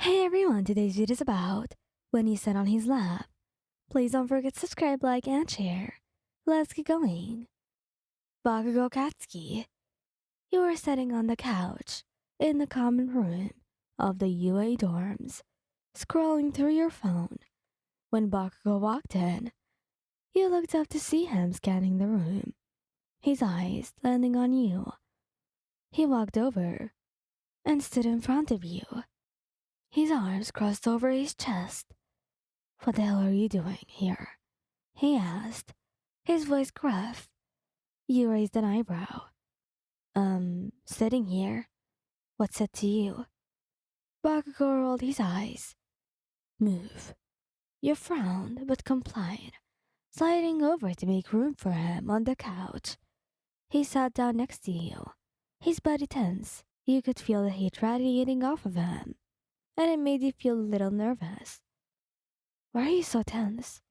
Hey everyone, today's video is about when he sat on his lap. Please don't forget to subscribe, like, and share. Let's get going. Bakugou Katsuki, you were sitting on the couch in the common room of the UA dorms, scrolling through your phone. When Bakugou walked in, you looked up to see him scanning the room, his eyes landing on you. He walked over and stood in front of you, his arms crossed over his chest. "What the hell are you doing here?" he asked, his voice gruff. You raised an eyebrow. Sitting here. What's it to you?" Bakugou rolled his eyes. "Move." You frowned, but complied, sliding over to make room for him on the couch. He sat down next to you, his body tense. You could feel the heat radiating off of him, and it made you feel a little nervous. "Why are you so tense?"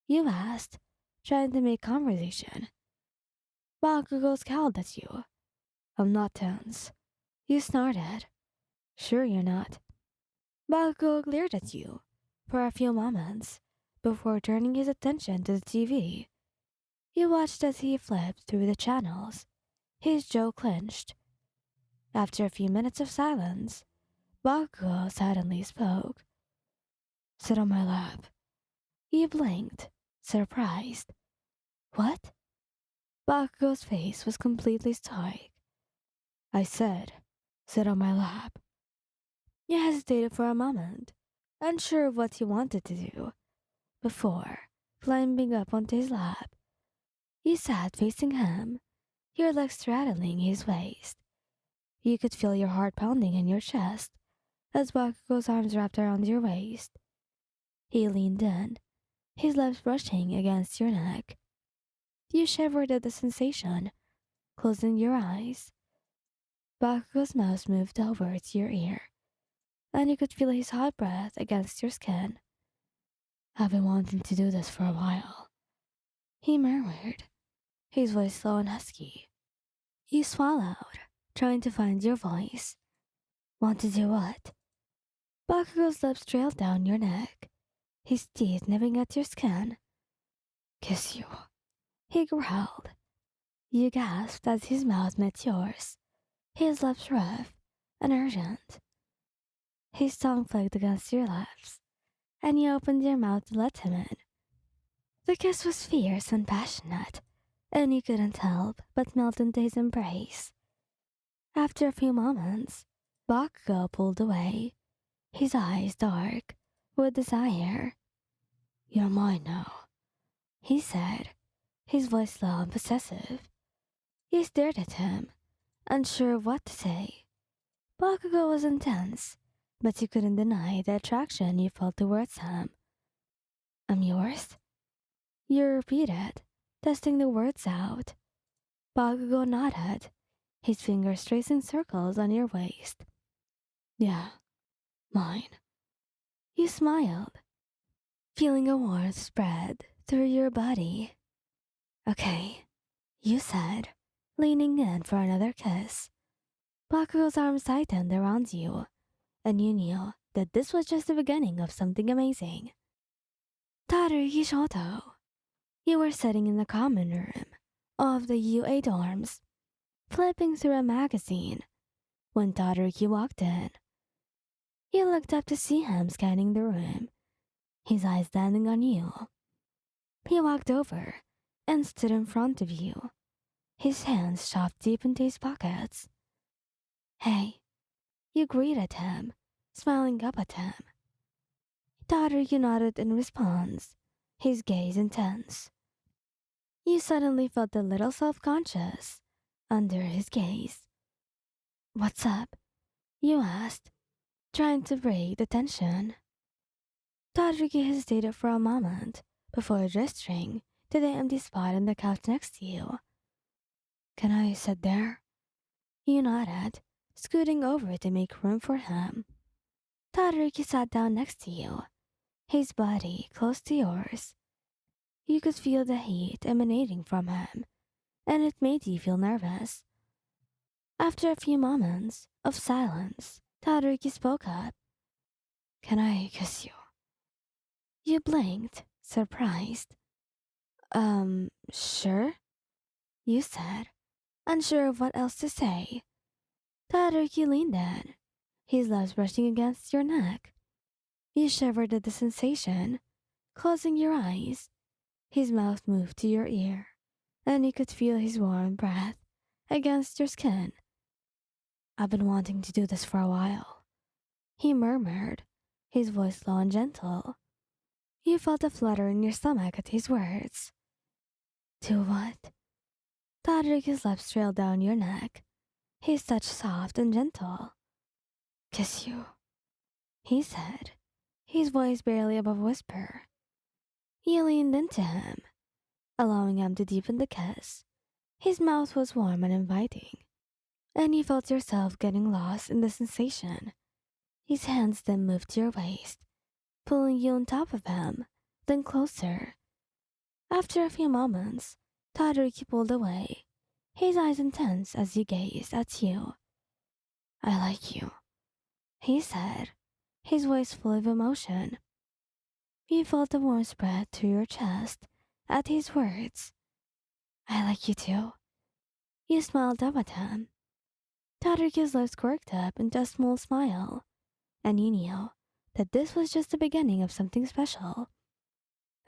you asked, trying to make conversation. Bakugou scowled at you. "I'm not tense." You snorted. "Sure you're not." Bakugou glared at you for a few moments before turning his attention to the TV. You watched as he flipped through the channels, his jaw clenched. After a few minutes of silence, Bakugou suddenly spoke. "Sit on my lap." You blinked, surprised. "What?" Bakugou's face was completely stoic. "I said, sit on my lap." You hesitated for a moment, unsure of what you wanted to do, before climbing up onto his lap. You sat facing him, your legs straddling his waist. You could feel your heart pounding in your chest as Bakugou's arms wrapped around your waist. He leaned in, his lips brushing against your neck. You shivered at the sensation, closing your eyes. Bakugou's mouth moved over to your ear, and you could feel his hot breath against your skin. "I've been wanting to do this for a while," he murmured, his voice slow and husky. You swallowed, trying to find your voice. "Want to do what?" Bakugou's lips trailed down your neck, his teeth nipping at your skin. "Kiss you," he growled. You gasped as his mouth met yours, his lips rough and urgent. His tongue flicked against your lips, and you opened your mouth to let him in. The kiss was fierce and passionate, and you couldn't help but melt into his embrace. After a few moments, Bakugou pulled away, his eyes dark with desire. "You're mine now," he said, his voice low and possessive. You stared at him, unsure of what to say. Bakugou was intense, but you couldn't deny the attraction you felt towards him. "I'm yours?" You repeated, testing the words out. Bakugou nodded, his fingers tracing circles on your waist. "Yeah, mine." You smiled, feeling a warmth spread through your body. "Okay," you said, leaning in for another kiss. Bakugou's arms tightened around you, and you knew that this was just the beginning of something amazing. Todoroki shouto. You were sitting in the common room of the UA dorms, flipping through a magazine, when Todoroki walked in. You looked up to see him scanning the room, his eyes landing on you. He walked over and stood in front of you, his hands shoved deep into his pockets. "Hey," you greeted him, smiling up at him. Todoroki nodded in response, his gaze intense. You suddenly felt a little self-conscious under his gaze. "What's up?" you asked, trying to break the tension. Todoroki hesitated for a moment before gesturing to the empty spot on the couch next to you. "Can I sit there?" You nodded, scooting over to make room for him. Todoroki sat down next to you, his body close to yours. You could feel the heat emanating from him, and it made you feel nervous. After a few moments of silence, Todoroki spoke up. Can I kiss you? You blinked, surprised. Sure, you said, unsure of what else to say. Todoroki leaned in, his lips brushing against your neck. You shivered at the sensation, closing your eyes. His mouth moved to your ear, and you could feel his warm breath against your skin. I've been wanting to do this for a while, he murmured, his voice low and gentle. You felt a flutter in your stomach at his words. Do what? Todoroki's lips trailed down your neck, his touch soft and gentle. Kiss you, he said, his voice barely above a whisper. You leaned into him, allowing him to deepen the kiss. His mouth was warm and inviting, and you felt yourself getting lost in the sensation. His hands then moved to your waist, pulling you on top of him, then closer. After a few moments, Todoroki pulled away, his eyes intense as he gazed at you. I like you, he said, his voice full of emotion. You felt a warm spread through your chest at his words. I like you too. You smiled up at him. Todoroki's lips quirked up into a small smile, and you knew that this was just the beginning of something special.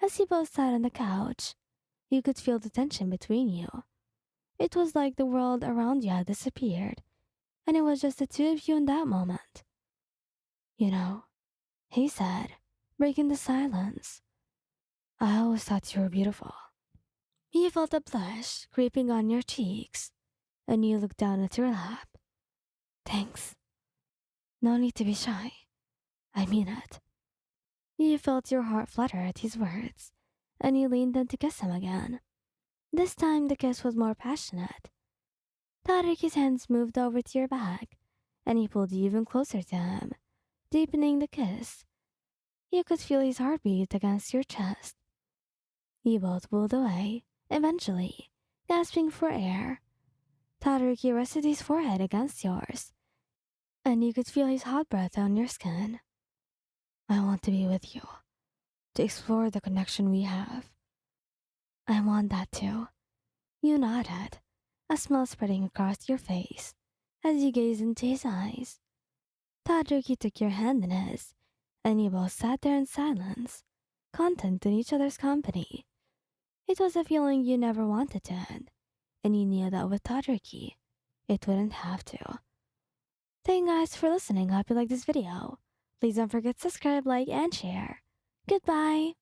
As you both sat on the couch, you could feel the tension between you. It was like the world around you had disappeared, and it was just the two of you in that moment. You know, he said, breaking the silence. I always thought you were beautiful. You felt a blush creeping on your cheeks, and you looked down at your lap. Thanks. No need to be shy. I mean it. You felt your heart flutter at his words, and you leaned in to kiss him again. This time the kiss was more passionate. Todoroki's hands moved over to your back, and he pulled you even closer to him, deepening the kiss. You could feel his heartbeat against your chest. You both pulled away, eventually, gasping for air. Todoroki rested his forehead against yours, and you could feel his hot breath on your skin. I want to be with you, to explore the connection we have. I want that too. You nodded, a smile spreading across your face as you gazed into his eyes. Todoroki took your hand in his, and you both sat there in silence, content in each other's company. It was a feeling you never wanted to end, and you knew that with Todoroki, it wouldn't have to. Thank you guys for listening. Hope you like this video. Please don't forget to subscribe, like, and share. Goodbye!